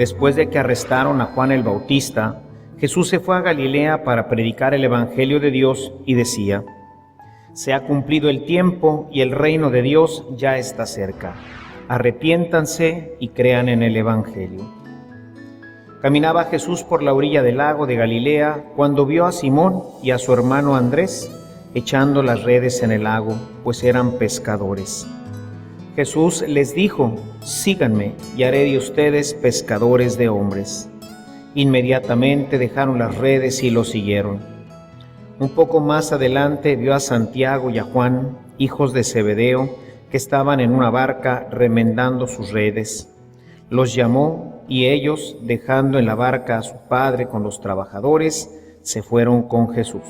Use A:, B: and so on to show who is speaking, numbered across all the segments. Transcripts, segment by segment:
A: después de que arrestaron a Juan el Bautista, Jesús se fue a Galilea para predicar el Evangelio de Dios y decía: se ha cumplido el tiempo y el reino de Dios ya está cerca. Arrepiéntanse y crean en el Evangelio. Caminaba Jesús por la orilla del lago de Galilea cuando vio a Simón y a su hermano Andrés echando las redes en el lago, pues eran pescadores. Jesús les dijo: síganme y haré de ustedes pescadores de hombres. Inmediatamente dejaron las redes y lo siguieron. Un poco más adelante vio a Santiago y a Juan, hijos de Zebedeo, que estaban en una barca remendando sus redes. Los llamó y ellos, dejando en la barca a su padre con los trabajadores, se fueron con Jesús.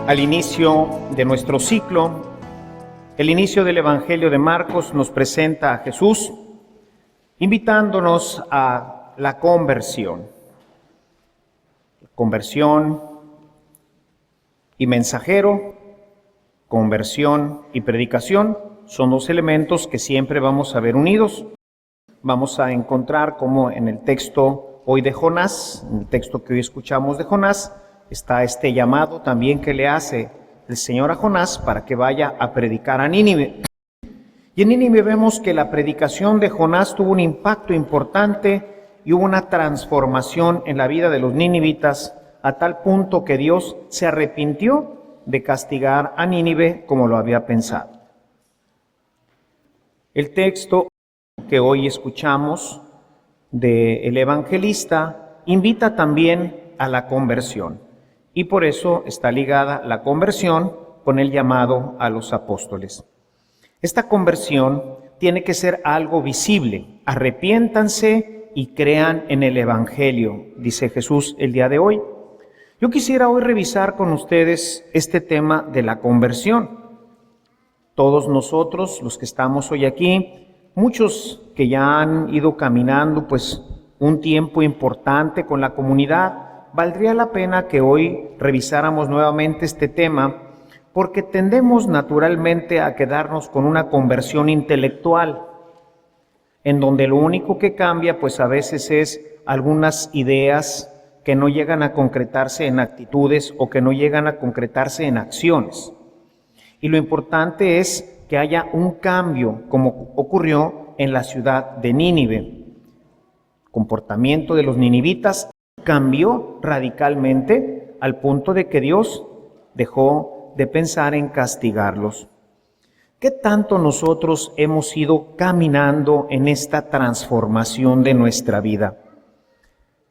A: Al inicio de nuestro ciclo, el inicio del Evangelio de Marcos nos presenta a Jesús invitándonos a la conversión. Conversión y mensajero, conversión y predicación son dos elementos que siempre vamos a ver unidos. Vamos a encontrar como en el texto hoy de Jonás, en el texto que hoy escuchamos de Jonás, está este llamado también que le hace el Señor a Jonás para que vaya a predicar a Nínive. Y en Nínive vemos que la predicación de Jonás tuvo un impacto importante y hubo una transformación en la vida de los ninivitas a tal punto que Dios se arrepintió de castigar a Nínive como lo había pensado. El texto que hoy escuchamos del evangelista invita también a la conversión. Y por eso está ligada la conversión con el llamado a los apóstoles. Esta conversión tiene que ser algo visible. Arrepiéntanse y crean en el Evangelio, dice Jesús el día de hoy. Yo quisiera hoy revisar con ustedes este tema de la conversión. Todos nosotros, los que estamos hoy aquí, muchos que ya han ido caminando pues un tiempo importante con la comunidad, valdría la pena que hoy revisáramos nuevamente este tema, porque tendemos naturalmente a quedarnos con una conversión intelectual, en donde lo único que cambia pues a veces es algunas ideas que no llegan a concretarse en actitudes o que no llegan a concretarse en acciones. Y lo importante es que haya un cambio, como ocurrió en la ciudad de Nínive. El comportamiento de los ninivitas cambió radicalmente al punto de que Dios dejó de pensar en castigarlos. ¿Qué tanto nosotros hemos ido caminando en esta transformación de nuestra vida?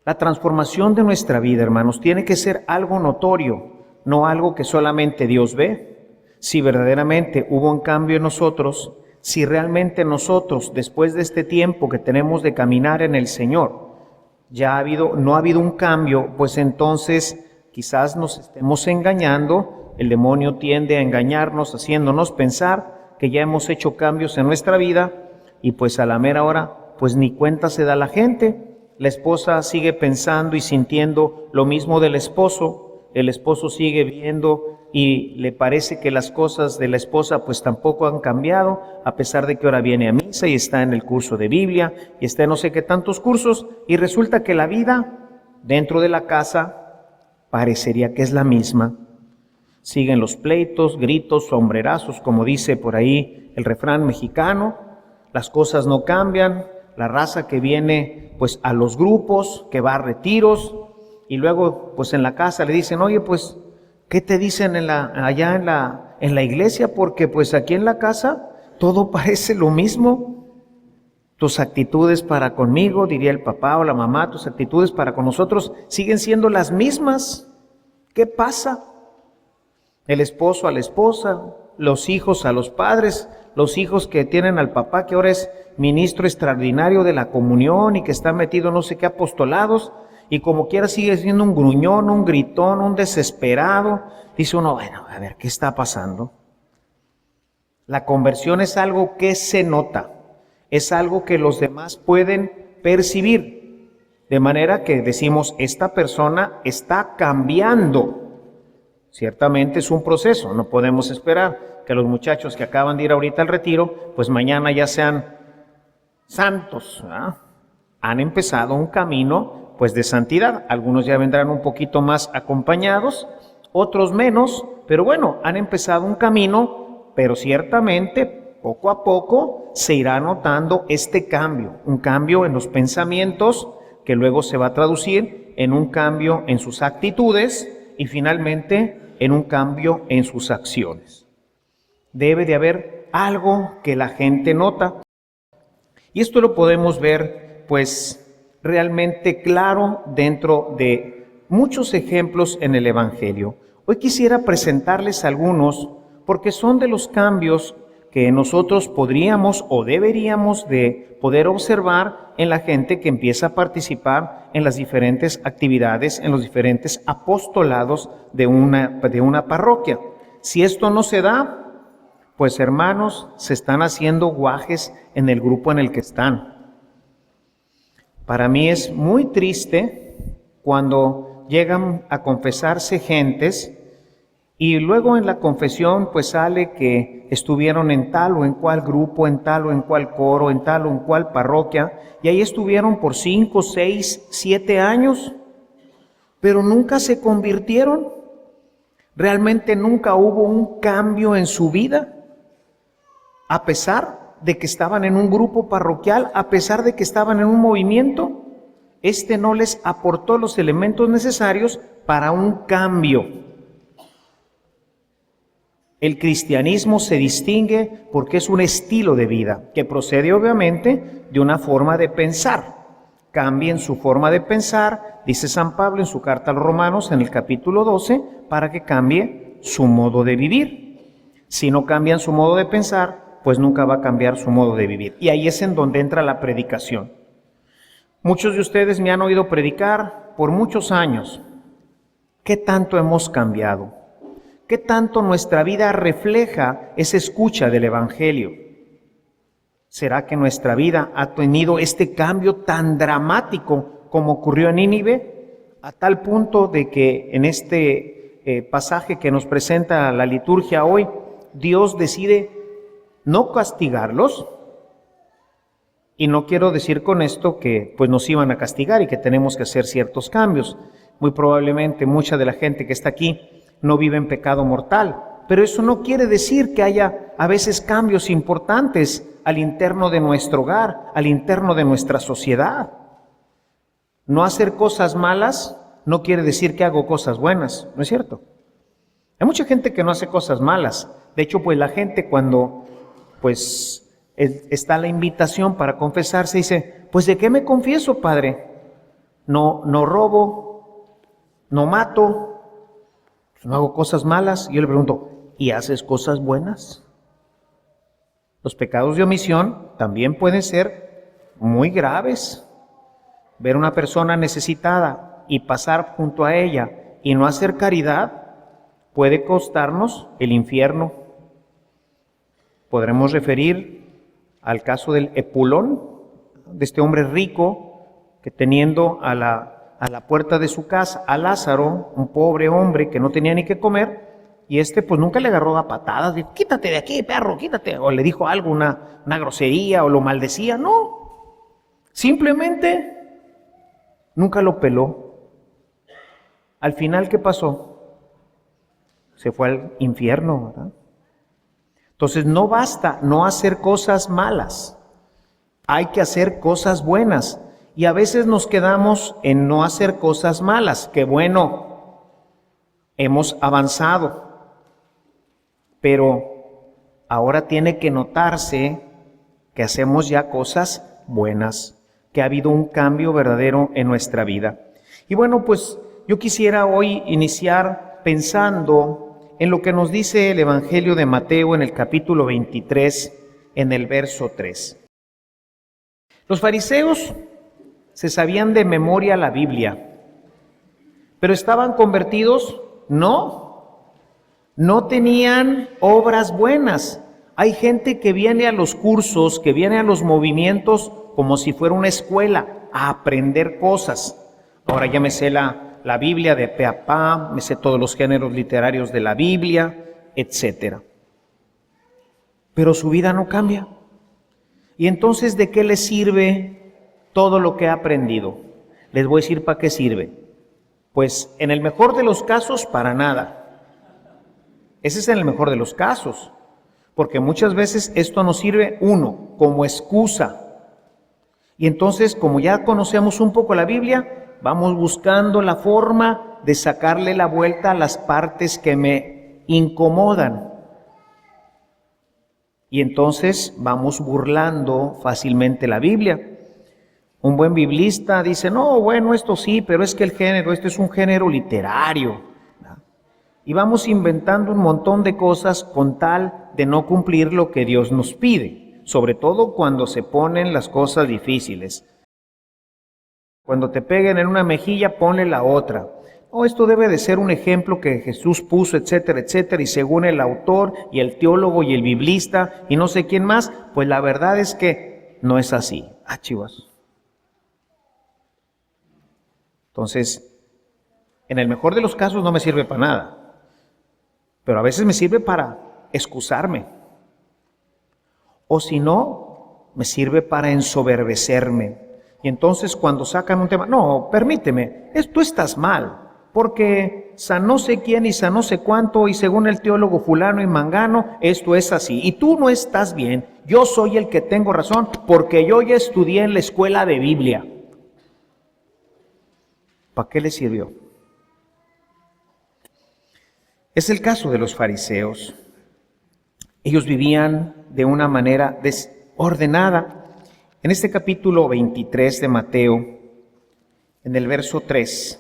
A: La transformación de nuestra vida, hermanos, tiene que ser algo notorio, no algo que solamente Dios ve. Si verdaderamente hubo un cambio en nosotros, si realmente nosotros, después de este tiempo que tenemos de caminar en el Señor, no ha habido un cambio, pues entonces quizás nos estemos engañando. El demonio tiende a engañarnos, haciéndonos pensar que ya hemos hecho cambios en nuestra vida y pues a la mera hora, pues ni cuenta se da la gente. La esposa sigue pensando y sintiendo lo mismo del esposo, el esposo sigue viendo y le parece que las cosas de la esposa pues tampoco han cambiado, a pesar de que ahora viene a misa y está en el curso de Biblia y está en no sé qué tantos cursos, y resulta que la vida dentro de la casa parecería que es la misma. Siguen los pleitos, gritos, sombrerazos, como dice por ahí el refrán mexicano. Las cosas no cambian, la raza que viene pues a los grupos, que va a retiros, y luego pues en la casa le dicen: oye, pues ¿qué te dicen allá en la iglesia? Porque pues aquí en la casa todo parece lo mismo. Tus actitudes para conmigo, diría el papá o la mamá, tus actitudes para con nosotros siguen siendo las mismas. ¿Qué pasa? El esposo a la esposa, los hijos a los padres, los hijos que tienen al papá que ahora es ministro extraordinario de la comunión y que está metido no sé qué apostolados, y como quiera sigue siendo un gruñón, un gritón, un desesperado. Dice uno: bueno, a ver, ¿qué está pasando? La conversión es algo que se nota, es algo que los demás pueden percibir. De manera que decimos, esta persona está cambiando. Ciertamente es un proceso, no podemos esperar que los muchachos que acaban de ir ahorita al retiro, pues mañana ya sean santos, ¿verdad? Han empezado un camino pues de santidad. Algunos ya vendrán un poquito más acompañados, otros menos, pero bueno, han empezado un camino, pero ciertamente poco a poco se irá notando este cambio, un cambio en los pensamientos que luego se va a traducir en un cambio en sus actitudes y finalmente en un cambio en sus acciones. Debe de haber algo que la gente nota. Y esto lo podemos ver, pues, realmente claro dentro de muchos ejemplos en el Evangelio. Hoy quisiera presentarles algunos porque son de los cambios que nosotros podríamos o deberíamos de poder observar en la gente que empieza a participar en las diferentes actividades, en los diferentes apostolados de una parroquia. Si esto no se da, pues hermanos, se están haciendo guajes en el grupo en el que están. Para mí es muy triste cuando llegan a confesarse gentes y luego en la confesión pues sale que estuvieron en tal o en cual grupo, en tal o en cual coro, en tal o en cual parroquia, y ahí estuvieron por 5, 6, 7 años, pero nunca se convirtieron. Realmente nunca hubo un cambio en su vida, a pesar de que estaban en un grupo parroquial, a pesar de que estaban en un movimiento, este no les aportó los elementos necesarios para un cambio. El cristianismo se distingue porque es un estilo de vida que procede obviamente de una forma de pensar. Cambien su forma de pensar, dice San Pablo en su carta a los Romanos en el capítulo 12, para que cambie su modo de vivir. Si no cambian su modo de pensar, pues nunca va a cambiar su modo de vivir. Y ahí es en donde entra la predicación. Muchos de ustedes me han oído predicar por muchos años. ¿Qué tanto hemos cambiado? ¿Qué tanto nuestra vida refleja esa escucha del Evangelio? ¿Será que nuestra vida ha tenido este cambio tan dramático como ocurrió en Nínive? A tal punto de que en este pasaje que nos presenta la liturgia hoy, Dios decide no castigarlos. Y no quiero decir con esto que pues nos iban a castigar y que tenemos que hacer ciertos cambios. Muy probablemente mucha de la gente que está aquí no vive en pecado mortal, pero eso no quiere decir que haya a veces cambios importantes al interno de nuestro hogar, al interno de nuestra sociedad. No hacer cosas malas no quiere decir que hago cosas buenas, ¿no es cierto? Hay mucha gente que no hace cosas malas. De hecho, pues la gente cuando pues está la invitación para confesarse dice, pues ¿de qué me confieso, padre? No robo, no mato, no hago cosas malas. Y yo le pregunto, ¿y haces cosas buenas? Los pecados de omisión también pueden ser muy graves. Ver a una persona necesitada y pasar junto a ella y no hacer caridad puede costarnos el infierno. Podremos referir al caso del Epulón, de este hombre rico que teniendo a la puerta de su casa a Lázaro, un pobre hombre que no tenía ni qué comer, y pues nunca le agarró a patadas, dijo, quítate de aquí, perro, quítate, o le dijo algo, una grosería, o lo maldecía, no, simplemente nunca lo peló. Al final, ¿qué pasó? Se fue al infierno, ¿verdad? Entonces no basta no hacer cosas malas, hay que hacer cosas buenas. Y a veces nos quedamos en no hacer cosas malas. Qué bueno, hemos avanzado. Pero ahora tiene que notarse que hacemos ya cosas buenas, que ha habido un cambio verdadero en nuestra vida. Y bueno, pues yo quisiera hoy iniciar pensando en lo que nos dice el Evangelio de Mateo en el capítulo 23, en el verso 3. Los fariseos se sabían de memoria la Biblia, pero estaban convertidos, no tenían obras buenas. Hay gente que viene a los cursos, que viene a los movimientos como si fuera una escuela, a aprender cosas. Ahora ya me sé la Biblia de pe a pa, me sé todos los géneros literarios de la Biblia, etc. Pero su vida no cambia. Y entonces, ¿de qué le sirve todo lo que ha aprendido? Les voy a decir para qué sirve. Pues en el mejor de los casos, para nada. Ese es en el mejor de los casos. Porque muchas veces esto nos sirve, uno, como excusa. Y entonces, como ya conocemos un poco la Biblia, vamos buscando la forma de sacarle la vuelta a las partes que me incomodan. Y entonces vamos burlando fácilmente la Biblia. Un buen biblista dice, no, bueno, esto sí, pero es que el género, este es un género literario. Y vamos inventando un montón de cosas con tal de no cumplir lo que Dios nos pide, sobre todo cuando se ponen las cosas difíciles. Cuando te peguen en una mejilla, ponle la otra. Oh, esto debe de ser un ejemplo que Jesús puso, etcétera, etcétera, y según el autor y el teólogo y el biblista y no sé quién más, pues la verdad es que no es así. Ah, chivas. Entonces, en el mejor de los casos no me sirve para nada, pero a veces me sirve para excusarme. O si no, me sirve para ensoberbecerme. Y entonces cuando sacan un tema, no, permíteme, tú estás mal. Porque san no sé quién y san no sé cuánto y según el teólogo fulano y mangano, esto es así. Y tú no estás bien, yo soy el que tengo razón porque yo ya estudié en la escuela de Biblia. ¿Para qué le sirvió? Es el caso de los fariseos. Ellos vivían de una manera desordenada. En este capítulo 23 de Mateo, en el verso 3,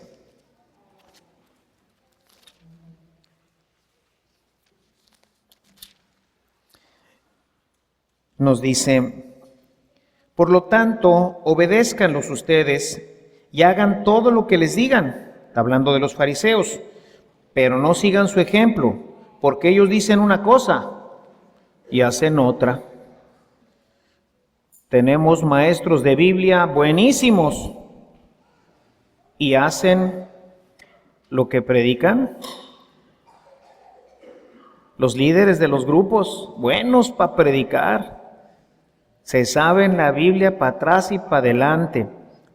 A: nos dice, por lo tanto, obedézcanlos ustedes y hagan todo lo que les digan, hablando de los fariseos, pero no sigan su ejemplo, porque ellos dicen una cosa y hacen otra. Tenemos maestros de Biblia buenísimos y hacen lo que predican. Los líderes de los grupos, buenos para predicar. Se saben la Biblia para atrás y para adelante,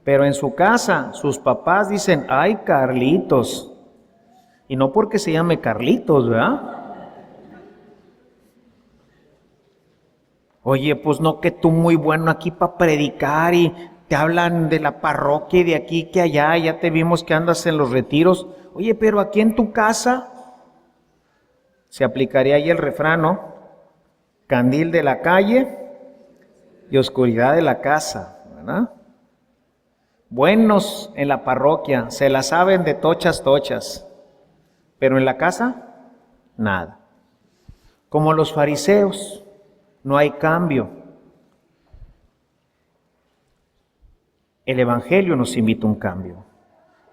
A: pero en su casa sus papás dicen, ay Carlitos, y no porque se llame Carlitos, ¿verdad? Oye, pues no que tú muy bueno aquí para predicar y te hablan de la parroquia y de aquí que allá, ya te vimos que andas en los retiros. Oye, pero aquí en tu casa se aplicaría ahí el refrán, ¿no? Candil de la calle y oscuridad de la casa, ¿verdad? Buenos en la parroquia, se la saben de tochas, pero en la casa, nada. Como los fariseos, no hay cambio. El Evangelio nos invita a un cambio,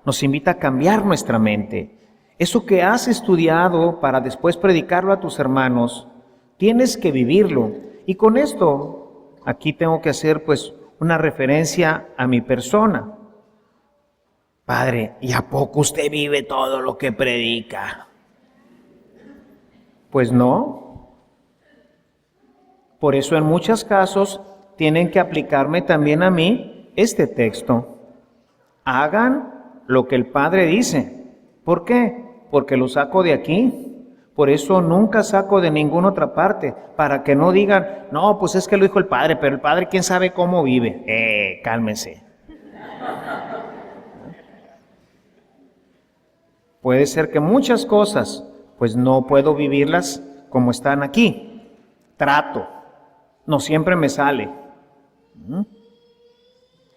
A: nos invita a cambiar nuestra mente. Eso que has estudiado para después predicarlo a tus hermanos, tienes que vivirlo. Y con esto, aquí tengo que hacer pues una referencia a mi persona. Padre, ¿y a poco usted vive todo lo que predica? Pues no. Por eso en muchos casos tienen que aplicarme también a mí este texto. Hagan lo que el Padre dice. ¿Por qué? Porque lo saco de aquí. Por eso nunca saco de ninguna otra parte, para que no digan, no, pues es que lo dijo el Padre, pero el Padre quién sabe cómo vive. Cálmense. Puede ser que muchas cosas, pues no puedo vivirlas como están aquí. Trato, no siempre me sale.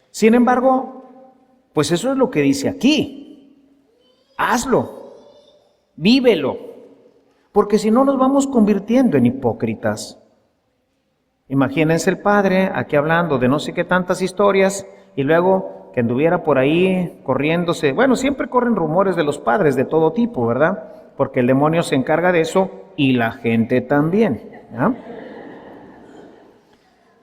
A: Sin embargo, pues eso es lo que dice aquí. Hazlo, vívelo. Porque si no nos vamos convirtiendo en hipócritas. Imagínense el Padre aquí hablando de no sé qué tantas historias y luego que anduviera por ahí corriéndose. Bueno, siempre corren rumores de los padres de todo tipo, ¿verdad? Porque el demonio se encarga de eso y la gente también, ¿verdad?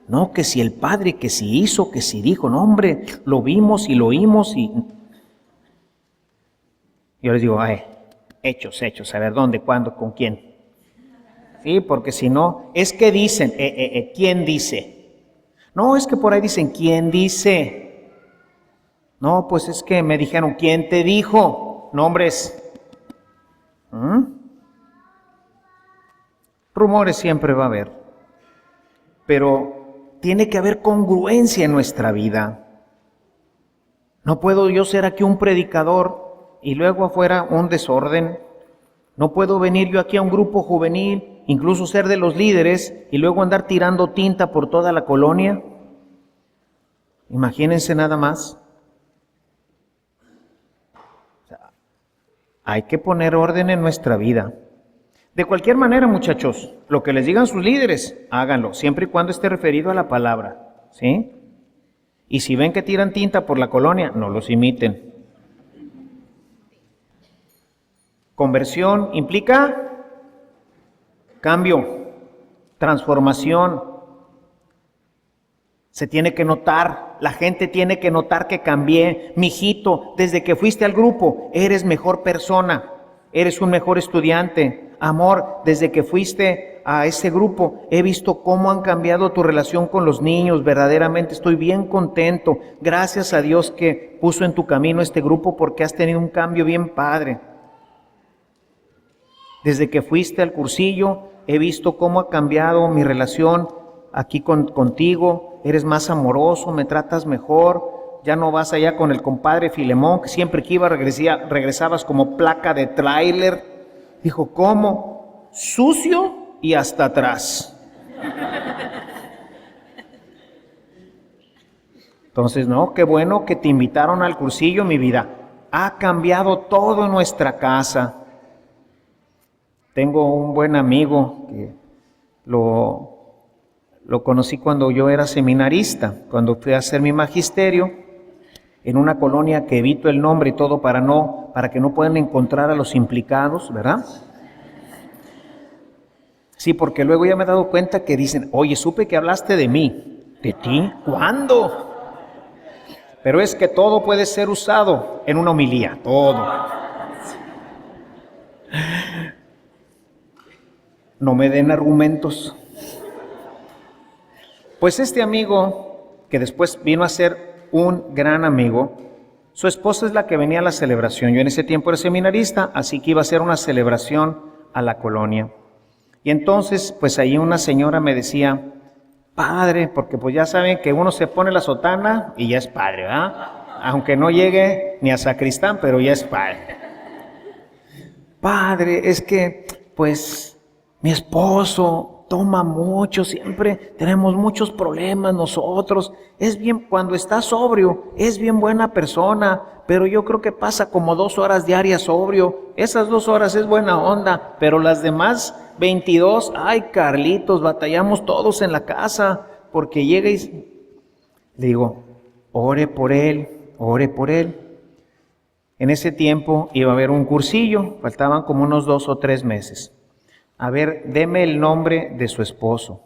A: No, que si el padre, que si hizo, que si dijo, no hombre, lo vimos y lo oímos y... Yo les digo, ay, hechos, a ver, ¿dónde, cuándo, con quién? Sí, porque si no, es que dicen, ¿quién dice? No, es que por ahí dicen, ¿quién dice? No, pues es que me dijeron, ¿quién te dijo? Nombres. Rumores siempre va a haber, pero tiene que haber congruencia en nuestra vida. No puedo yo ser aquí un predicador y luego afuera un desorden. No puedo venir yo aquí a un grupo juvenil, incluso ser de los líderes y luego andar tirando tinta por toda la colonia. Imagínense nada más. O sea, hay que poner orden en nuestra vida. De cualquier manera, muchachos, lo que les digan sus líderes, háganlo, siempre y cuando esté referido a la palabra, ¿sí? Y si ven que tiran tinta por la colonia, no los imiten. Conversión implica cambio, transformación. Se tiene que notar, la gente tiene que notar que cambié. Mijito, desde que fuiste al grupo, eres mejor persona, eres un mejor estudiante. Amor, desde que fuiste a ese grupo, he visto cómo han cambiado tu relación con los niños. Verdaderamente estoy bien contento. Gracias a Dios que puso en tu camino este grupo porque has tenido un cambio bien padre. Desde que fuiste al cursillo, he visto cómo ha cambiado mi relación aquí contigo. Eres más amoroso, me tratas mejor. Ya no vas allá con el compadre Filemón, que siempre que iba regresabas como placa de tráiler. Dijo, ¿cómo? Sucio y hasta atrás. Entonces, no, qué bueno que te invitaron al cursillo, mi vida. Ha cambiado todo en nuestra casa. Tengo un buen amigo que lo conocí cuando yo era seminarista, cuando fui a hacer mi magisterio en una colonia que evito el nombre y todo para que no puedan encontrar a los implicados, ¿verdad? Sí, porque luego ya me he dado cuenta que dicen, oye, supe que hablaste de mí. ¿De ti? ¿Cuándo? Pero es que todo puede ser usado en una homilía, todo. No me den argumentos. Pues este amigo, que después vino a ser un gran amigo, su esposa es la que venía a la celebración. Yo en ese tiempo era seminarista, así que iba a ser una celebración a la colonia. Y entonces, pues ahí una señora me decía, padre, porque pues ya saben que uno se pone la sotana y ya es padre, ¿verdad? Aunque no llegue ni a sacristán, pero ya es padre. Padre, es que, pues, mi esposo toma mucho, siempre tenemos muchos problemas nosotros. Es bien, cuando está sobrio, es bien buena persona, pero yo creo que pasa como 2 horas diarias sobrio. Esas 2 horas es buena onda, pero las demás 22, ay Carlitos, batallamos todos en la casa, porque llega y le digo, ore por él, ore por él. En ese tiempo iba a haber un cursillo, faltaban como unos 2 o 3 meses. A ver, deme el nombre de su esposo.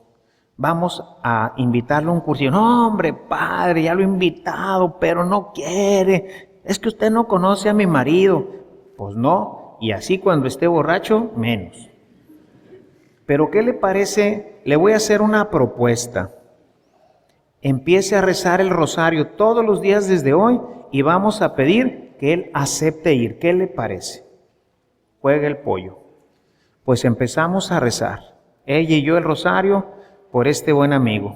A: Vamos a invitarlo a un cursillo. No, hombre, padre, ya lo he invitado, pero no quiere. Es que usted no conoce a mi marido. Pues no, y así cuando esté borracho, menos. Pero ¿qué le parece? Le voy a hacer una propuesta. Empiece a rezar el rosario todos los días desde hoy y vamos a pedir que él acepte ir. ¿Qué le parece? Juegue el pollo. Pues empezamos a rezar, ella y yo el rosario por este buen amigo.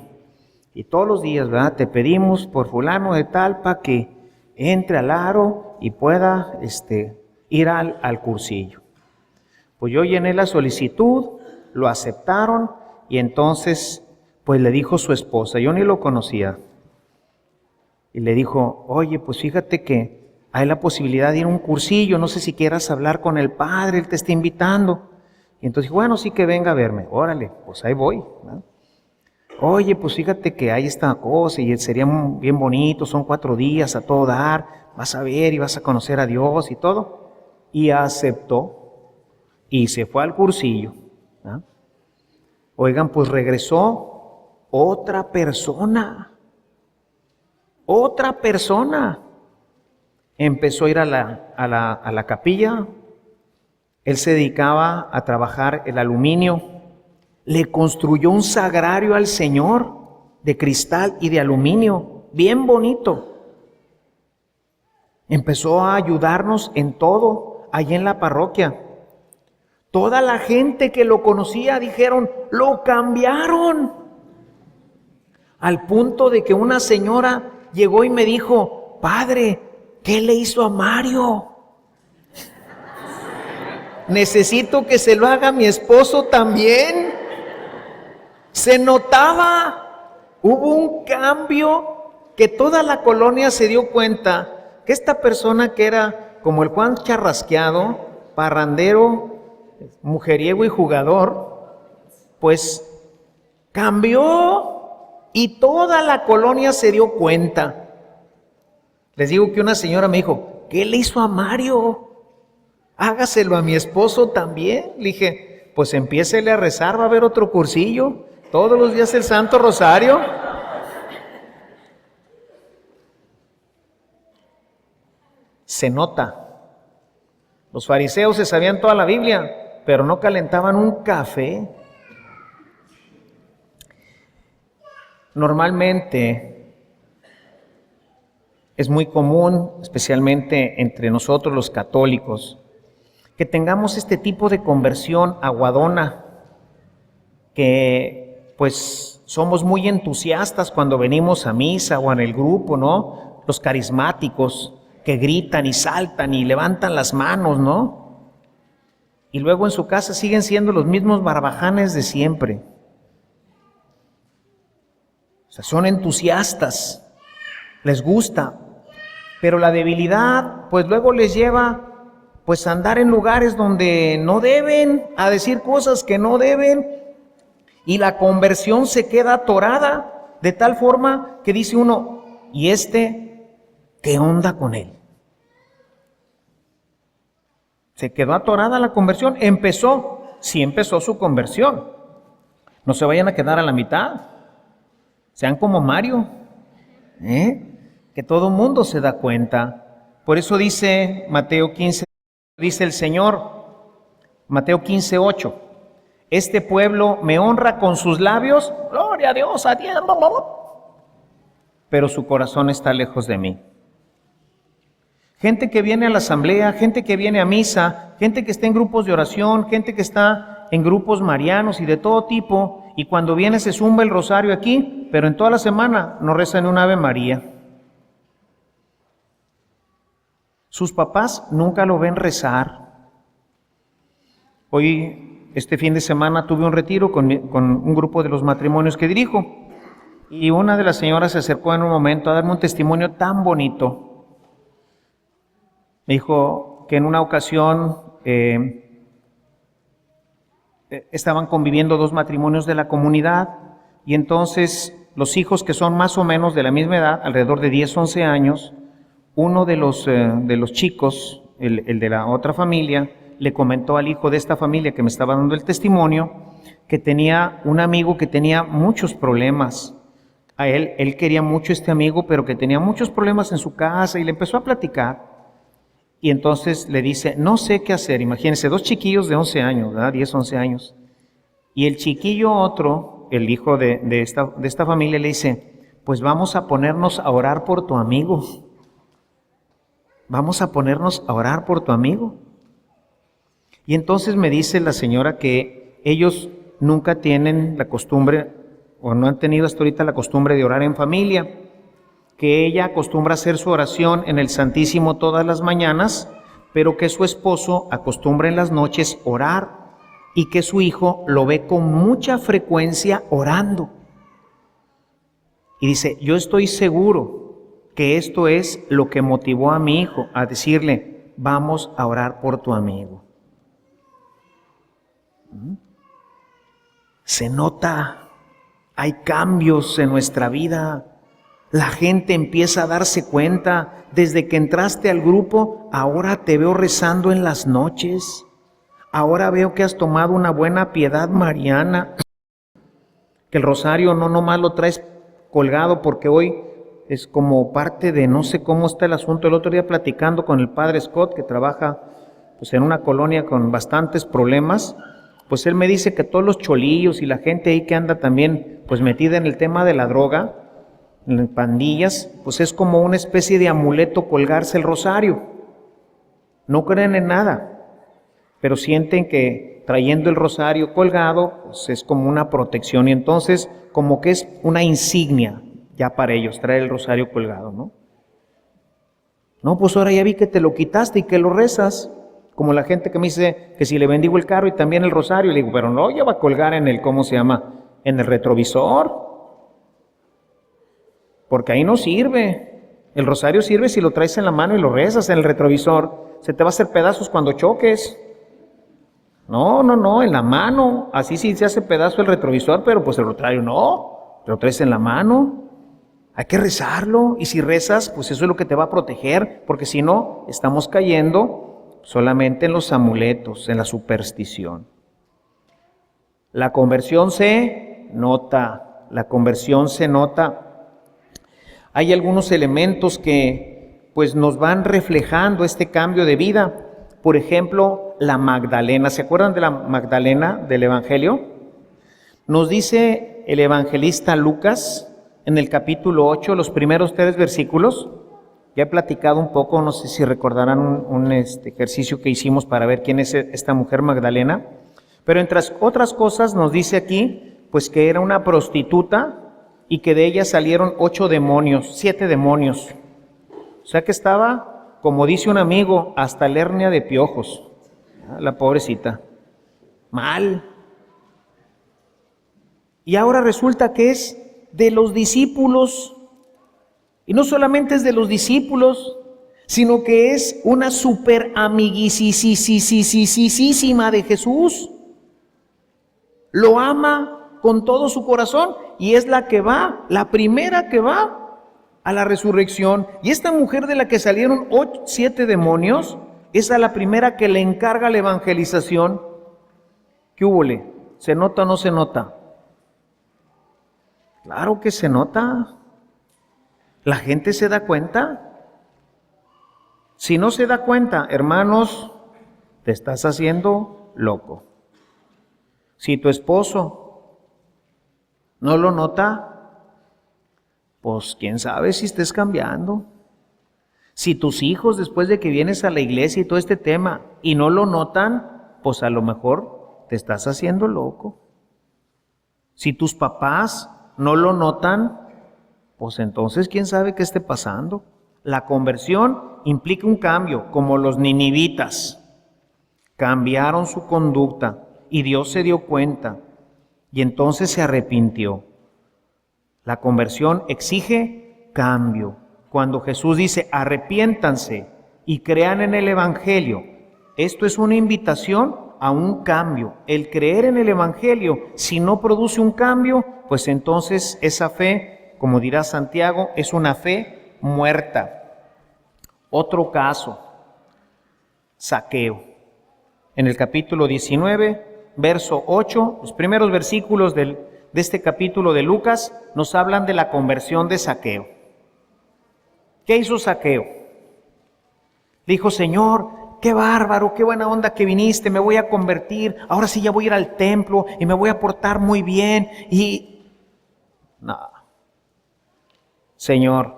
A: Y todos los días, ¿verdad? Te pedimos por fulano de tal para que entre al aro y pueda ir al cursillo. Pues yo llené la solicitud, lo aceptaron y entonces pues le dijo su esposa, yo ni lo conocía, y le dijo, oye, pues fíjate que hay la posibilidad de ir a un cursillo, no sé si quieras hablar con el padre, él te está invitando. Y entonces, bueno, sí que venga a verme. Órale, pues ahí voy, ¿no? Oye, pues fíjate que hay esta cosa y sería bien bonito, son 4 días a todo dar, vas a ver y vas a conocer a Dios y todo. Y aceptó y se fue al cursillo, ¿no? Oigan, pues regresó otra persona. Otra persona. Empezó a ir a la capilla. Él se dedicaba a trabajar el aluminio. Le construyó un sagrario al Señor de cristal y de aluminio, bien bonito. Empezó a ayudarnos en todo, allí en la parroquia. Toda la gente que lo conocía dijeron, lo cambiaron. Al punto de que una señora llegó y me dijo, padre, ¿qué le hizo a Mario? Necesito que se lo haga mi esposo también. Se notaba, hubo un cambio que toda la colonia se dio cuenta que esta persona que era como el Juan Charrasqueado, parrandero, mujeriego y jugador, pues cambió y toda la colonia se dio cuenta. Les digo que una señora me dijo, ¿qué le hizo a Mario? Hágaselo a mi esposo también. Le dije, pues empiécele a rezar, va a haber otro cursillo, todos los días el Santo Rosario. Se nota. Los fariseos se sabían toda la Biblia, pero no calentaban un café. Normalmente es muy común, especialmente entre nosotros los católicos, que tengamos este tipo de conversión aguadona, que pues somos muy entusiastas cuando venimos a misa o en el grupo, ¿no? Los carismáticos que gritan y saltan y levantan las manos, ¿no? Y luego en su casa siguen siendo los mismos barbajanes de siempre. O sea, son entusiastas, les gusta, pero la debilidad pues luego les lleva pues a andar en lugares donde no deben, a decir cosas que no deben, y la conversión se queda atorada de tal forma que dice uno, ¿y qué onda con él? Se quedó atorada la conversión, sí empezó su conversión. No se vayan a quedar a la mitad, sean como Mario, que todo mundo se da cuenta. Por eso dice Mateo 15, dice el Señor, Mateo 15:8, este pueblo me honra con sus labios, gloria a Dios, pero su corazón está lejos de mí. Gente que viene a la asamblea, gente que viene a misa, gente que está en grupos de oración, gente que está en grupos marianos y de todo tipo, y cuando viene se zumba el rosario aquí, pero en toda la semana no reza ni un Ave María. Sus papás nunca lo ven rezar. Hoy, este fin de semana, tuve un retiro con un grupo de los matrimonios que dirijo, y una de las señoras se acercó en un momento a darme un testimonio tan bonito. Me dijo que en una ocasión estaban conviviendo dos matrimonios de la comunidad y entonces los hijos que son más o menos de la misma edad, alrededor de 10, 11 años, uno de los chicos, el de la otra familia, le comentó al hijo de esta familia que me estaba dando el testimonio que tenía un amigo que tenía muchos problemas. A él quería mucho este amigo, pero que tenía muchos problemas en su casa y le empezó a platicar. Y entonces le dice, no sé qué hacer. Imagínense, dos chiquillos de 11 años, ¿verdad? 10, 11 años. Y el chiquillo otro, el hijo de esta familia, le dice, pues vamos a ponernos a orar por tu amigo. Vamos a ponernos a orar por tu amigo. Y entonces me dice la señora que ellos nunca tienen la costumbre, o no han tenido hasta ahorita la costumbre de orar en familia, que ella acostumbra a hacer su oración en el Santísimo todas las mañanas, pero que su esposo acostumbra en las noches orar y que su hijo lo ve con mucha frecuencia orando. Y dice, yo estoy seguro que esto es lo que motivó a mi hijo a decirle, vamos a orar por tu amigo. Se nota, hay cambios en nuestra vida. La gente empieza a darse cuenta, desde que entraste al grupo, ahora te veo rezando en las noches, ahora veo que has tomado una buena piedad mariana, Que el rosario no nomás lo traes colgado porque hoy es como parte de no sé cómo está el asunto. El otro día platicando con el padre Scott, que trabaja pues en una colonia con bastantes problemas, pues él me dice que todos los cholillos y la gente ahí que anda también pues metida en el tema de la droga, en pandillas, pues es como una especie de amuleto colgarse el rosario. No creen en nada, pero sienten que trayendo el rosario colgado, pues es como una protección, y entonces como que es una insignia ya para ellos, traer el rosario colgado, ¿no? No, pues ahora ya vi que te lo quitaste y que lo rezas, como la gente que me dice que si le bendigo el carro y también el rosario, le digo, pero no, ya va a colgar en el, ¿cómo se llama? En el retrovisor, porque ahí no sirve. El rosario sirve si lo traes en la mano y lo rezas. En el retrovisor se te va a hacer pedazos cuando choques. No, en la mano. Así sí se hace pedazo el retrovisor, pero pues el rosario no. Lo traes en la mano. Hay que rezarlo. Y si rezas, pues eso es lo que te va a proteger. Porque si no, estamos cayendo solamente en los amuletos, en la superstición. La conversión se nota. La conversión se nota. Hay algunos elementos que pues nos van reflejando este cambio de vida. Por ejemplo, la Magdalena. ¿Se acuerdan de la Magdalena del Evangelio? Nos dice el evangelista Lucas en el capítulo 8, los primeros 3 versículos. Ya he platicado un poco, no sé si recordarán un ejercicio que hicimos para ver quién es esta mujer Magdalena. Pero entre otras cosas nos dice aquí pues que era una prostituta y que de ella salieron 7 demonios. O sea que estaba, como dice un amigo, hasta la hernia de piojos. La pobrecita. Mal. Y ahora resulta que es de los discípulos. Y no solamente es de los discípulos, sino que es una súper amiguisísima de Jesús. Lo ama con todo su corazón y es la que va, la primera que va a la resurrección. Y esta mujer de la que salieron 7 demonios, es a la primera que le encarga la evangelización. ¿Qué húbole? ¿Se nota o no se nota? Claro que se nota. ¿La gente se da cuenta? Si no se da cuenta, hermanos, te estás haciendo loco. Si tu esposo no lo nota, pues quién sabe si estés cambiando. Si tus hijos, después de que vienes a la iglesia y todo este tema, y no lo notan, pues a lo mejor te estás haciendo loco. Si tus papás no lo notan, pues entonces quién sabe qué esté pasando. La conversión implica un cambio, como los ninivitas. Cambiaron su conducta y Dios se dio cuenta y entonces se arrepintió. La conversión exige cambio. Cuando Jesús dice arrepiéntanse y crean en el Evangelio, esto es una invitación a un cambio. El creer en el Evangelio, si no produce un cambio, pues entonces esa fe, como dirá Santiago, es una fe muerta. Otro caso, Zaqueo. En el capítulo 19, verso 8, los primeros versículos de este capítulo de Lucas nos hablan de la conversión de Zaqueo. ¿Qué hizo Zaqueo? Dijo, Señor, qué bárbaro, qué buena onda que viniste, me voy a convertir, ahora sí ya voy a ir al templo y me voy a portar muy bien y... No. Señor,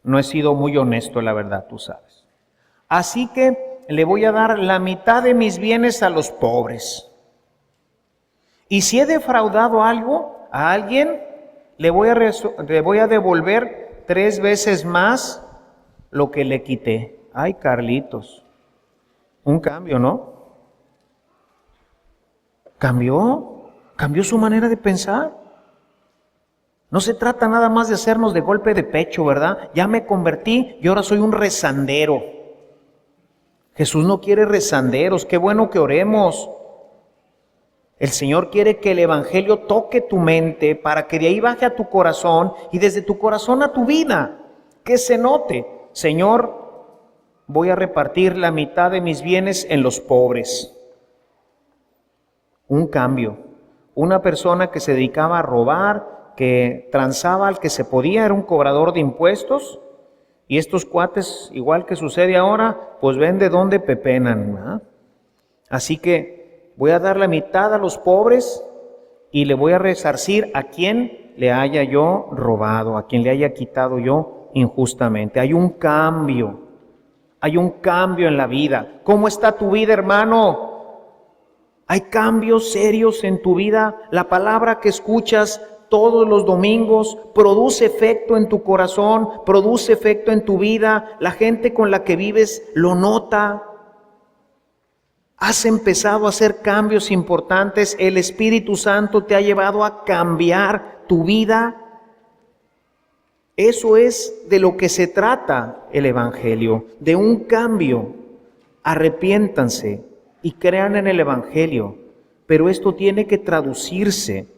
A: no he sido muy honesto, la verdad, tú sabes. Así que le voy a dar la mitad de mis bienes a los pobres. Y si he defraudado algo a alguien, le voy a devolver 3 veces más lo que le quité. Ay, Carlitos, un cambio, ¿no? Cambió su manera de pensar. No se trata nada más de hacernos de golpe de pecho, ¿verdad? Ya me convertí y ahora soy un rezandero. Jesús no quiere rezanderos, qué bueno que oremos. El Señor quiere que el Evangelio toque tu mente para que de ahí baje a tu corazón y desde tu corazón a tu vida, que se note, Señor, voy a repartir la mitad de mis bienes en los pobres. Un cambio. una persona que se dedicaba a robar, que transaba al que se podía, era un cobrador de impuestos, y estos cuates, igual que sucede ahora, pues ven de dónde pepenan, ¿verdad? Así que voy a dar la mitad a los pobres y le voy a resarcir a quien le haya yo robado, a quien le haya quitado yo injustamente. Hay un cambio en la vida. ¿Cómo está tu vida, hermano? Hay cambios serios en tu vida. La palabra que escuchas todos los domingos produce efecto en tu corazón, produce efecto en tu vida. La gente con la que vives lo nota. Has empezado a hacer cambios importantes. El Espíritu Santo te ha llevado a cambiar tu vida. Eso es de lo que se trata el Evangelio, de un cambio. Arrepiéntanse y crean en el Evangelio, pero esto tiene que traducirse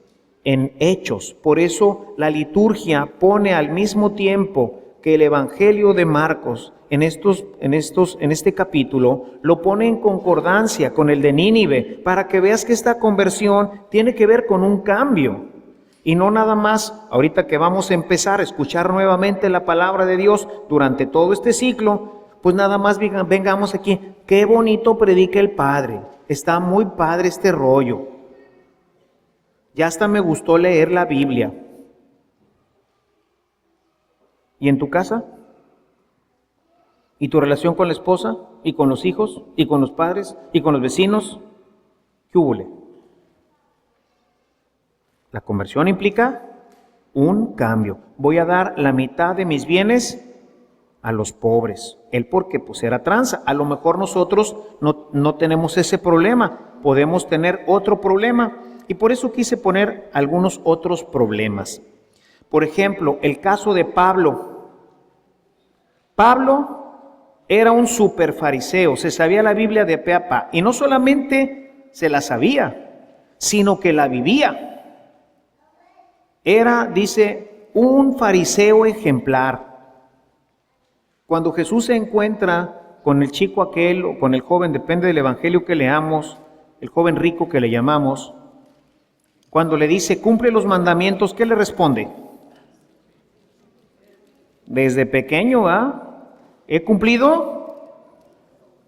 A: en hechos. Por eso la liturgia pone al mismo tiempo que el Evangelio de Marcos en este capítulo lo pone en concordancia con el de Nínive, para que veas que esta conversión tiene que ver con un cambio. Y no nada más, ahorita que vamos a empezar a escuchar nuevamente la palabra de Dios durante todo este ciclo, pues nada más vengamos aquí. Qué bonito predica el Padre. Está muy padre este rollo. Ya hasta me gustó leer la Biblia. ¿Y en tu casa? ¿Y tu relación con la esposa? ¿Y con los hijos? ¿Y con los padres? ¿Y con los vecinos? ¿Qué húbole? La conversión implica un cambio. Voy a dar la mitad de mis bienes a los pobres. Él porque pues era tranza. A lo mejor nosotros no tenemos ese problema. Podemos tener otro problema. Y por eso quise poner algunos otros problemas. Por ejemplo, el caso de Pablo. Pablo era un super fariseo, se sabía la Biblia de pe a pa. Y no solamente se la sabía, sino que la vivía. Era, dice, un fariseo ejemplar. Cuando Jesús se encuentra con el chico aquel o con el joven, depende del evangelio que leamos, el joven rico que le llamamos, cuando le dice, cumple los mandamientos, ¿qué le responde? Desde pequeño, he cumplido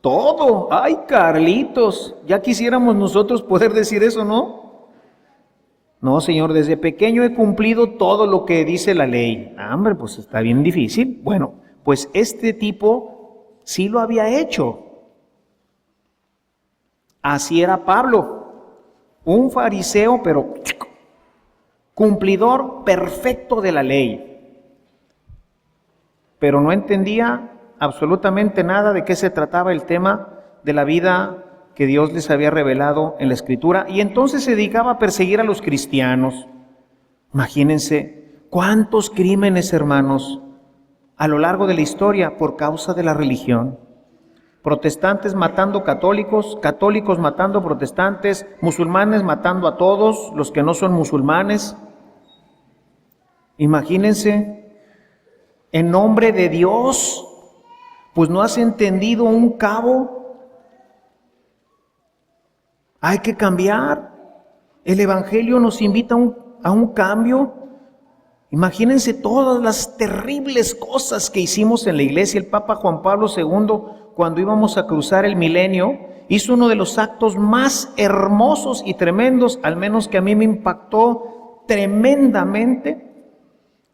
A: todo. Ay, Carlitos, ya quisiéramos nosotros poder decir eso, ¿no? No, Señor, desde pequeño he cumplido todo lo que dice la ley. Hombre, pues está bien difícil. Bueno, pues este tipo sí lo había hecho. Así era Pablo, un fariseo, pero cumplidor perfecto de la ley. Pero no entendía absolutamente nada de qué se trataba el tema de la vida que Dios les había revelado en la Escritura, y entonces se dedicaba a perseguir a los cristianos. Imagínense cuántos crímenes, hermanos, a lo largo de la historia por causa de la religión. Protestantes matando católicos, católicos matando protestantes, musulmanes matando a todos los que no son musulmanes. Imagínense, en nombre de Dios, pues no has entendido un cabo. Hay que cambiar. El Evangelio nos invita a un cambio. Imagínense todas las terribles cosas que hicimos en la iglesia. El Papa Juan Pablo II, cuando íbamos a cruzar el milenio, hizo uno de los actos más hermosos y tremendos, al menos que a mí me impactó tremendamente,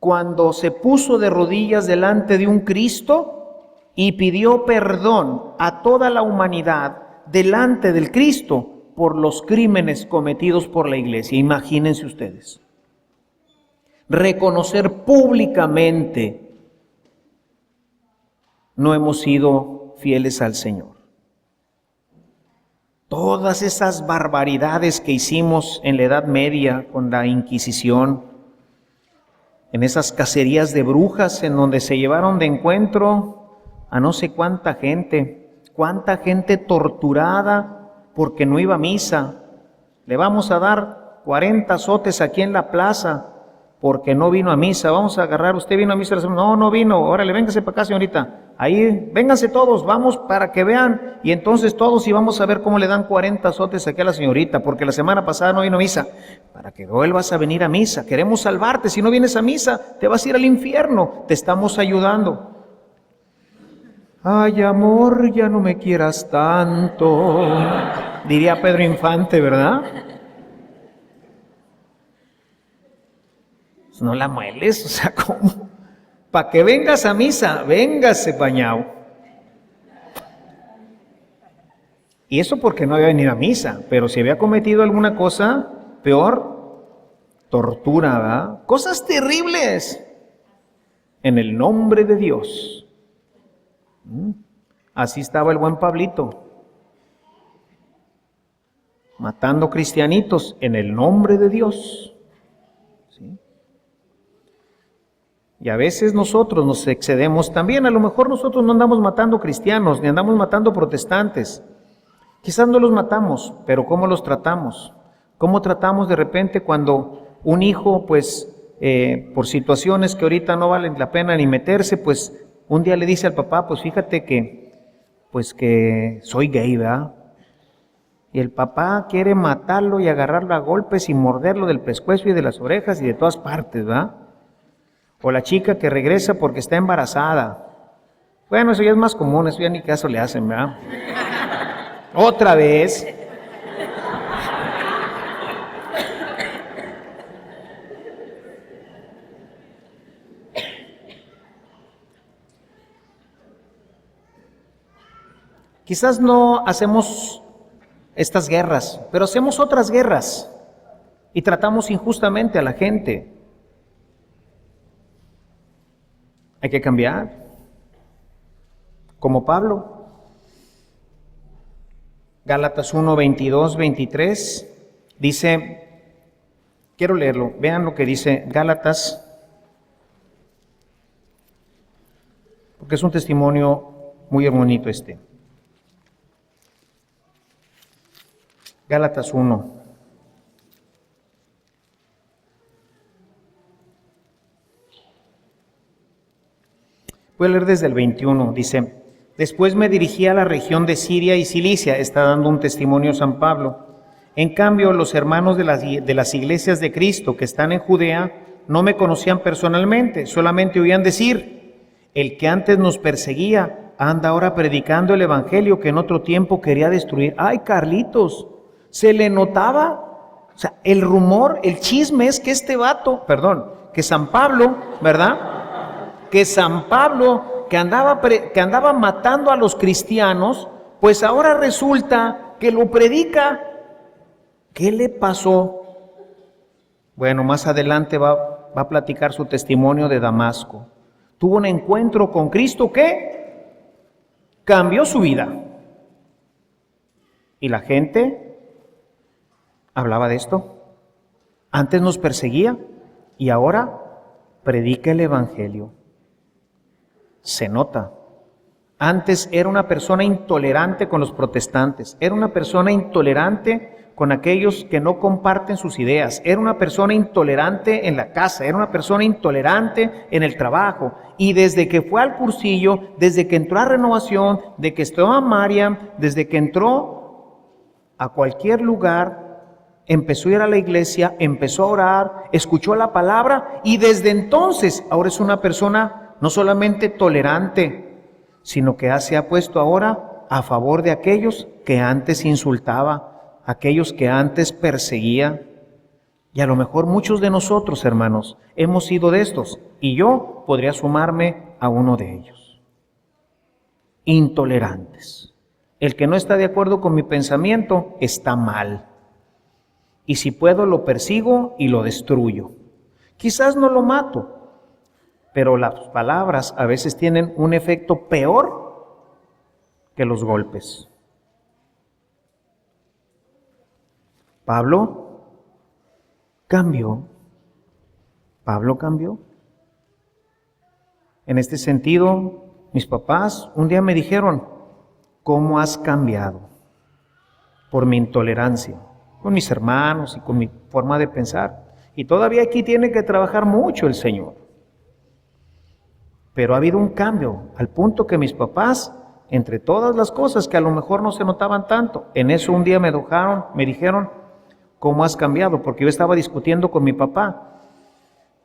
A: cuando se puso de rodillas delante de un Cristo y pidió perdón a toda la humanidad delante del Cristo por los crímenes cometidos por la iglesia. Imagínense ustedes. Reconocer públicamente no hemos sido fieles al Señor. Todas esas barbaridades que hicimos en la Edad Media con la Inquisición, en esas cacerías de brujas en donde se llevaron de encuentro a no sé cuánta gente torturada porque no iba a misa. Le vamos a dar 40 azotes aquí en la plaza porque no vino a misa. Vamos a agarrar, usted vino a misa. No vino, órale, véngase para acá, señorita. Ahí, vénganse todos, vamos para que vean. Y entonces todos íbamos a ver cómo le dan 40 azotes aquí a la señorita, porque la semana pasada no vino a misa. Para que vuelvas a venir a misa. Queremos salvarte. Si no vienes a misa, te vas a ir al infierno. Te estamos ayudando. Ay, amor, ya no me quieras tanto, diría Pedro Infante, ¿verdad? Pues no la mueles, o sea, ¿cómo? Para que vengas a misa, véngase, bañao. Y eso porque no había venido a misa, pero si había cometido alguna cosa peor, tortura, ¿verdad? Cosas terribles en el nombre de Dios. Así estaba el buen Pablito, matando cristianitos en el nombre de Dios. ¿Sí? Y a veces nosotros nos excedemos también. A lo mejor nosotros no andamos matando cristianos, ni andamos matando protestantes. Quizás no los matamos, pero ¿cómo los tratamos? ¿Cómo tratamos de repente cuando un hijo, pues, por situaciones que ahorita no valen la pena ni meterse, pues, un día le dice al papá, pues fíjate que soy gay, ¿verdad? Y el papá quiere matarlo y agarrarlo a golpes y morderlo del pescuezo y de las orejas y de todas partes, ¿verdad? O la chica que regresa porque está embarazada. Bueno, eso ya es más común, eso ya ni caso le hacen, ¿verdad? Otra vez. Quizás no hacemos estas guerras, pero hacemos otras guerras y tratamos injustamente a la gente. Hay que cambiar. Como Pablo. Gálatas 1, 22, 23 dice, quiero leerlo, vean lo que dice Gálatas, porque es un testimonio muy bonito este. Gálatas 1. Voy a leer desde el 21, dice, después me dirigí a la región de Siria y Cilicia, está dando un testimonio San Pablo. En cambio, los hermanos de las iglesias de Cristo que están en Judea no me conocían personalmente, solamente oían decir, el que antes nos perseguía anda ahora predicando el evangelio que en otro tiempo quería destruir. ¡Ay, Carlitos! Se le notaba, o sea, el rumor, el chisme es que que San Pablo, ¿verdad? Que San Pablo, que andaba matando a los cristianos, pues ahora resulta que lo predica. ¿Qué le pasó? Bueno, más adelante va a platicar su testimonio de Damasco. Tuvo un encuentro con Cristo que cambió su vida. Y la gente hablaba de esto. Antes nos perseguía y ahora predica el evangelio. Se nota. Antes era una persona intolerante con los protestantes, era una persona intolerante con aquellos que no comparten sus ideas, era una persona intolerante en la casa, era una persona intolerante en el trabajo. Y desde que fue al cursillo, desde que entró a Renovación, de que estuvo a Mariam, desde que entró a cualquier lugar, empezó a ir a la iglesia, empezó a orar, escuchó la palabra y desde entonces ahora es una persona no solamente tolerante, sino que se ha puesto ahora a favor de aquellos que antes insultaba, aquellos que antes perseguía. Y a lo mejor muchos de nosotros, hermanos, hemos sido de estos, y yo podría sumarme a uno de ellos. Intolerantes. El que no está de acuerdo con mi pensamiento está mal. Y si puedo, lo persigo y lo destruyo. Quizás no lo mato, pero las palabras a veces tienen un efecto peor que los golpes. Pablo cambió. En este sentido, mis papás un día me dijeron, ¿cómo has cambiado? Por mi intolerancia, con mis hermanos y con mi forma de pensar. Y todavía aquí tiene que trabajar mucho el Señor. Pero ha habido un cambio, al punto que mis papás, entre todas las cosas que a lo mejor no se notaban tanto, en eso un día me dijeron, ¿cómo has cambiado? Porque yo estaba discutiendo con mi papá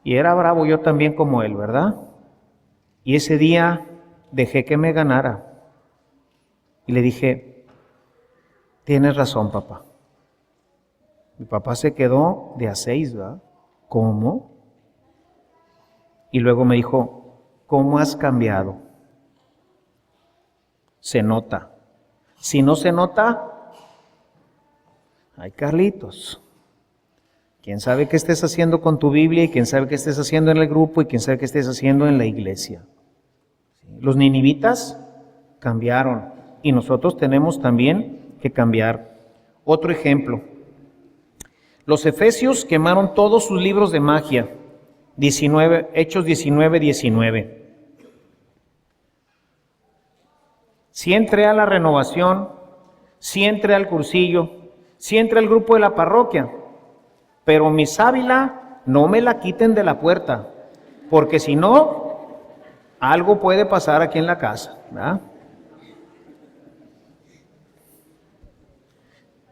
A: y era bravo yo también como él, ¿verdad? Y ese día dejé que me ganara y le dije, tienes razón, papá. Mi papá se quedó de a 6, ¿verdad? ¿Cómo? Y luego me dijo, ¿cómo has cambiado? Se nota. Si no se nota, ay, Carlitos, quién sabe qué estés haciendo con tu Biblia, y quién sabe qué estés haciendo en el grupo, y quién sabe qué estés haciendo en la iglesia. Los ninivitas cambiaron y nosotros tenemos también que cambiar. Otro ejemplo, los efesios quemaron todos sus libros de magia. Hechos 19:19. Sí entré a la renovación, sí entré al cursillo, sí entré al grupo de la parroquia, pero mi sábila no me la quiten de la puerta, porque si no, algo puede pasar aquí en la casa, ¿verdad?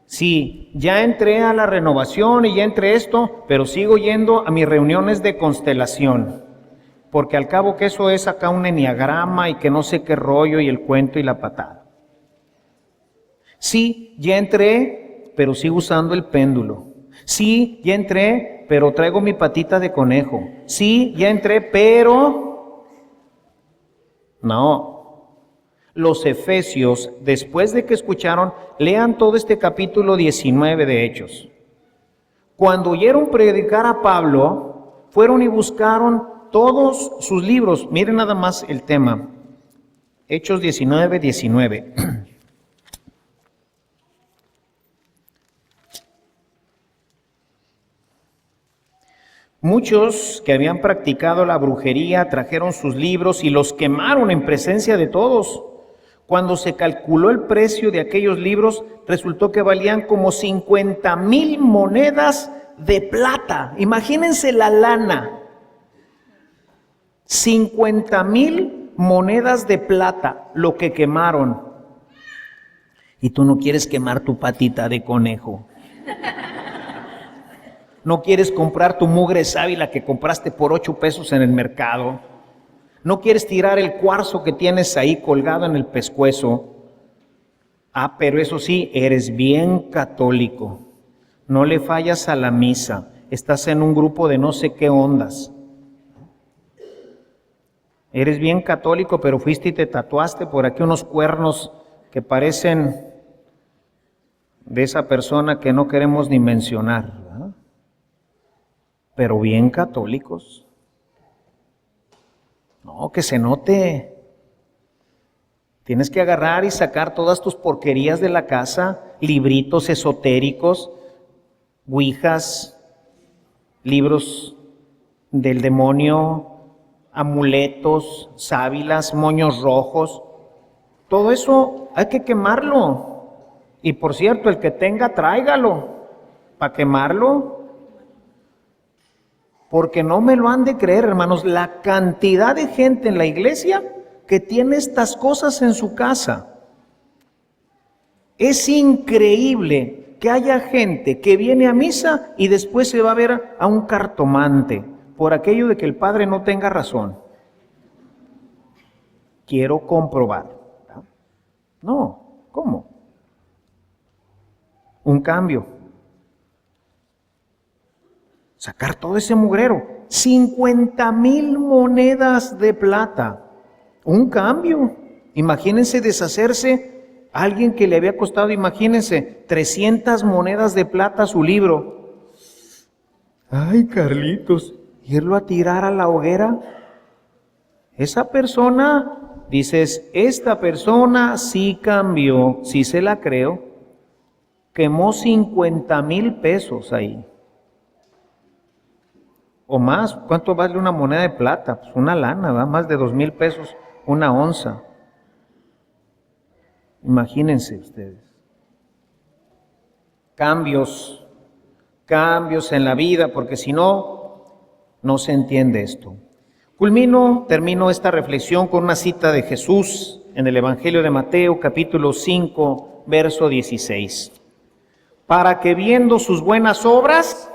A: Sí, ya entré a la renovación y ya entré esto, pero sigo yendo a mis reuniones de constelación, porque al cabo que eso es acá un enneagrama y que no sé qué rollo y el cuento y la patada. Sí, ya entré, pero sigo usando el péndulo. Sí, ya entré, pero traigo mi patita de conejo. Sí, ya entré, pero... No. Los efesios, después de que escucharon, lean todo este capítulo 19 de Hechos. Cuando oyeron predicar a Pablo, fueron y buscaron todos sus libros. Miren nada más el tema. Hechos 19:19. Muchos que habían practicado la brujería trajeron sus libros y los quemaron en presencia de todos. Cuando se calculó el precio de aquellos libros, resultó que valían como 50,000 monedas de plata. Imagínense la lana. 50,000 monedas de plata, lo que quemaron. Y tú no quieres quemar tu patita de conejo. No quieres comprar tu mugre sábila que compraste por 8 pesos en el mercado. No quieres tirar el cuarzo que tienes ahí colgado en el pescuezo. Ah, pero eso sí, eres bien católico. No le fallas a la misa. Estás en un grupo de no sé qué ondas. Eres bien católico, pero fuiste y te tatuaste por aquí unos cuernos que parecen de esa persona que no queremos ni mencionar, ¿verdad? Pero bien católicos. No, que se note. Tienes que agarrar y sacar todas tus porquerías de la casa, libritos esotéricos, ouijas, libros del demonio, amuletos, sábilas, moños rojos. Todo eso hay que quemarlo. Y por cierto, el que tenga, tráigalo para quemarlo. Porque no me lo han de creer, hermanos, la cantidad de gente en la iglesia que tiene estas cosas en su casa. Es increíble que haya gente que viene a misa y después se va a ver a un cartomante por aquello de que el padre no tenga razón. Quiero comprobar. No, ¿cómo? Un cambio. Sacar todo ese mugrero. 50,000 monedas de plata. Un cambio. Imagínense deshacerse a alguien que le había costado, imagínense, 300 monedas de plata a su libro. Ay, Carlitos, irlo a tirar a la hoguera. Esa persona, dices, esta persona sí cambió, sí se la creo. Quemó 50,000 pesos ahí. O más, ¿cuánto vale una moneda de plata? Pues una lana, ¿va? Más de 2,000 pesos, una onza. Imagínense ustedes. Cambios en la vida, porque si no, no se entiende esto. Termino esta reflexión con una cita de Jesús en el Evangelio de Mateo, capítulo 5, verso 16. Para que viendo sus buenas obras,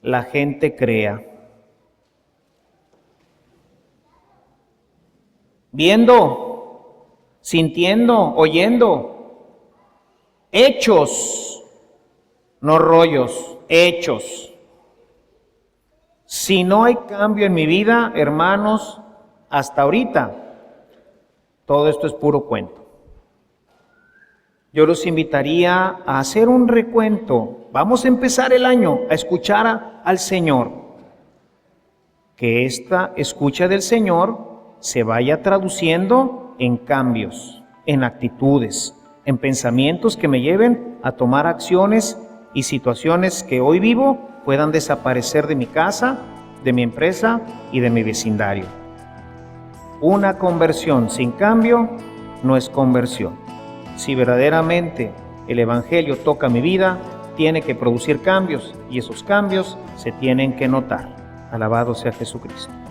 A: la gente crea. Viendo, sintiendo, oyendo. Hechos, no rollos, hechos. Si no hay cambio en mi vida, hermanos, hasta ahorita, todo esto es puro cuento. Yo los invitaría a hacer un recuento. Vamos a empezar el año a escuchar al Señor. Que esta escucha del Señor se vaya traduciendo en cambios, en actitudes, en pensamientos que me lleven a tomar acciones y situaciones que hoy vivo puedan desaparecer de mi casa, de mi empresa y de mi vecindario. Una conversión sin cambio no es conversión. Si verdaderamente el Evangelio toca mi vida, tiene que producir cambios y esos cambios se tienen que notar. Alabado sea Jesucristo.